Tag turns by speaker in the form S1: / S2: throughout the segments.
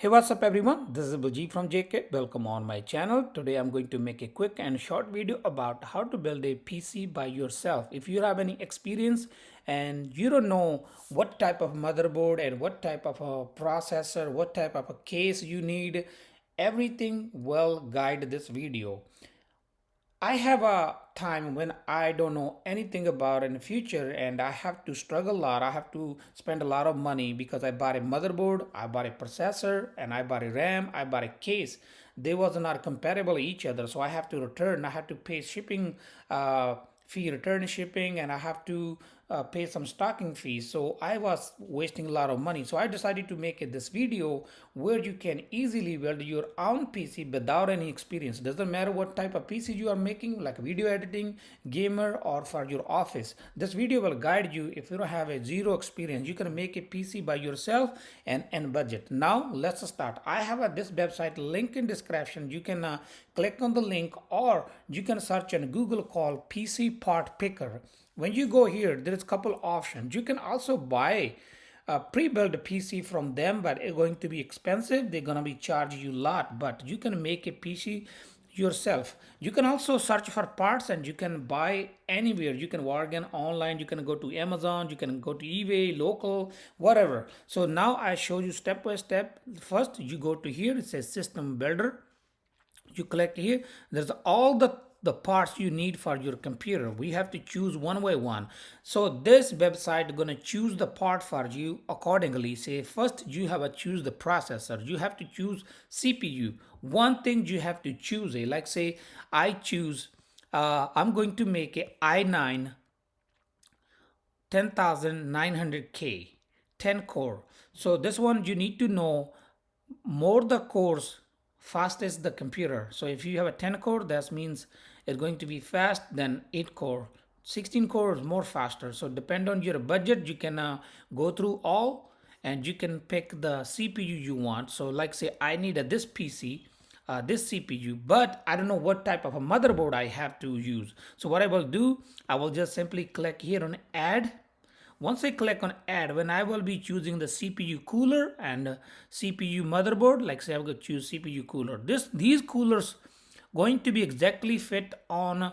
S1: Hey, what's up everyone? This is Baljit from JK. Welcome on my channel. Today I'm going to make a quick and short video about how to build a PC by yourself. If you have any experience and you don't know what type of motherboard and what type of a processor, what type of a case you need, everything will guide this video. I have a time when I don't know anything about in the future and I have to struggle a lot. I have to spend a lot of money because I bought a motherboard, I bought a processor, and I bought a RAM, I bought a case. They was not compatible each other, so I have to return. I have to pay shipping fee, return shipping, and I have to pay some stocking fees. So I was wasting a lot of money. So I decided to make this video where you can easily build your own PC without any experience. Doesn't matter what type of PC you are making, like video editing, gamer, or for your office. This video will guide you. If you don't have a zero experience, you can make a PC by yourself and budget. Now let's start. I have this website link in description. You can click on the link, or you can search on Google called PC part picker. When you go here, there is a couple options. You can also buy a pre-built PC from them, but it's going to be expensive. They're going to be charge you a lot, but you can make a PC yourself. You can also search for parts and you can buy anywhere. You can bargain online. You can go to Amazon. You can go to eBay, local, whatever. So now I show you step by step. First, you go to here. It says System Builder. You click here. There's all the parts you need for your computer. We have to choose one by one. So this website gonna choose the part for you accordingly. Say first you have to choose the processor. You have to choose CPU. One thing you have to choose like say I choose I'm going to make a i9 10900K 10 core. So this one you need to know more the cores fastest the computer. So if you have a 10 core, that means it's going to be fast than 8 core. 16 core is more faster. So depend on your budget, you can go through all and you can pick the CPU you want. So like say I need this PC, this CPU, but I don't know what type of a motherboard I have to use. So what I will do, I will just simply click here on add. Once I click on add, when I will be choosing the CPU cooler and CPU motherboard, like say I will choose CPU cooler. These coolers going to be exactly fit on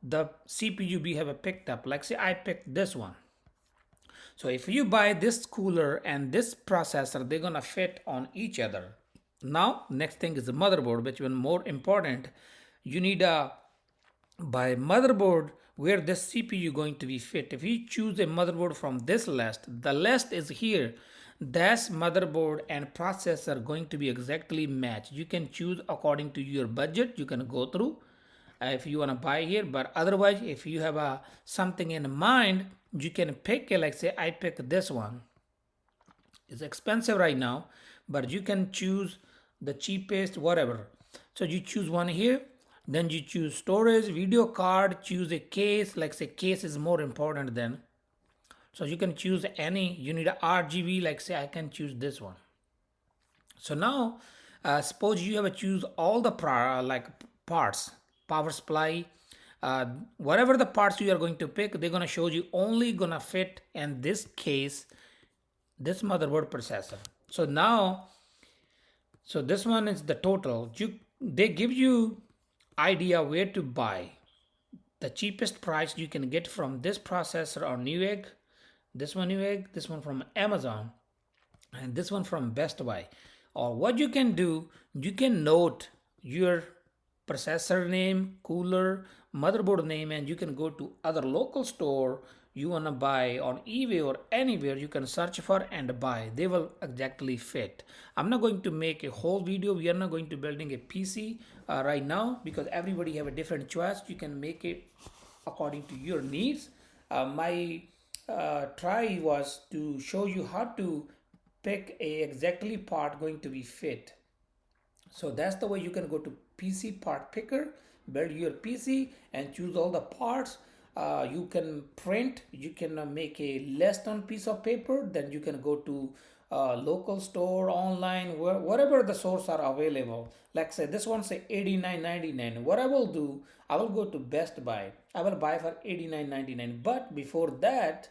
S1: the CPU we have picked up. Like say I picked this one. So if you buy this cooler and this processor, they're gonna fit on each other. Now, next thing is the motherboard, which is more important. You need a by motherboard where this CPU going to be fit. If you choose a motherboard from this list, the list is here. This motherboard and processor going to be exactly matched. You can choose according to your budget. You can go through if you want to buy here, but otherwise if you have something in mind, you can pick it. Like say I pick this one. It's expensive right now, but you can choose the cheapest, whatever. So you choose one here, then you choose storage, video card, choose a case. Like say case is more important than. So you can choose any. You need a RGB. Like say I can choose this one. So now suppose you have to choose all the like parts, power supply, whatever the parts you are going to pick, they're going to show you only gonna fit in this case, this motherboard processor. So now, so this one is the total. They give you idea where to buy. The cheapest price you can get from this processor or Newegg, this one Newegg, this one from Amazon, and this one from Best Buy. Or what you can do, you can note your processor name, cooler, motherboard name, and you can go to other local store you want to buy on eBay or anywhere. You can search for and buy. They will exactly fit. I'm not going to make a whole video. We are not going to building a PC right now because everybody have a different choice. You can make it according to your needs. My try was to show you how to pick a exactly part going to be fit. So that's the way you can go to PC part picker, build your PC and choose all the parts. You can print, you can make a list on piece of paper, then you can go to local store, online, wherever the source are available. Like say this one say $89.99. What I will do, I will go to Best Buy. I will buy for $89.99. But before that,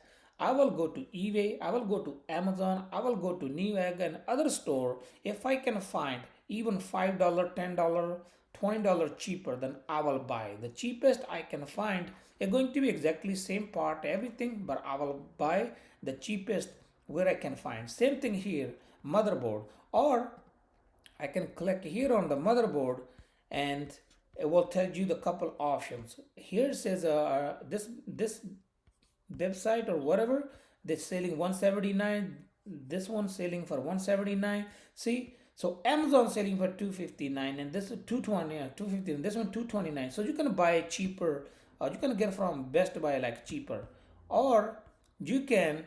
S1: I will go to eBay, I will go to Amazon, I will go to Newegg and other store. If I can find even $5, $10, $20 cheaper, then I will buy. The cheapest I can find is going to be exactly same part, everything, but I will buy the cheapest where I can find. Same thing here, motherboard. Or I can click here on the motherboard and it will tell you the couple options. Here it says this website or whatever, they're selling 179, this one selling for 179. See, so Amazon selling for 259 and this is 220, 250, and this one 229. So you can buy cheaper, or you can get from Best Buy like cheaper, or you can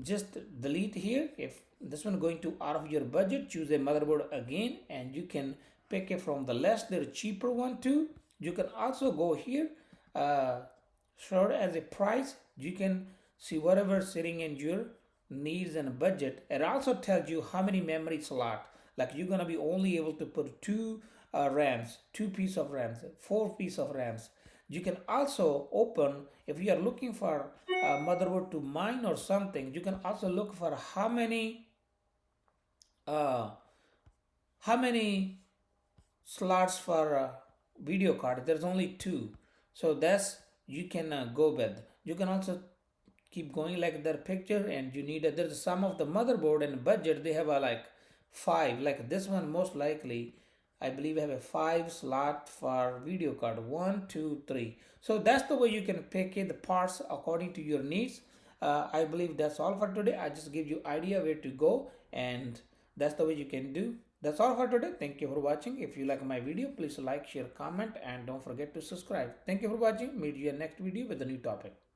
S1: just delete here. If this one going to out of your budget, choose a motherboard again and you can pick it from the less, there cheaper one too. You can also go here, sure, as a price you can see whatever sitting in your needs and budget. It also tells you how many memory slot, like you're gonna be only able to put two rams, two piece of rams, four piece of rams. You can also open, if you are looking for a motherboard to mine or something, you can also look for uh, how many slots for video card. There's only two, so that's you can go with. You can also keep going like their picture, and you need there's some of the motherboard and budget, they have a like five, like this one most likely I believe have a five slot for video card, one, two, three. So that's the way you can pick it, the parts according to your needs. I believe that's all for today. I just give you idea where to go, and that's the way you can do. That's all for today. Thank you for watching. If you like my video, please like, share, comment, and don't forget to subscribe. Thank you for watching. Meet you in next video with a new topic.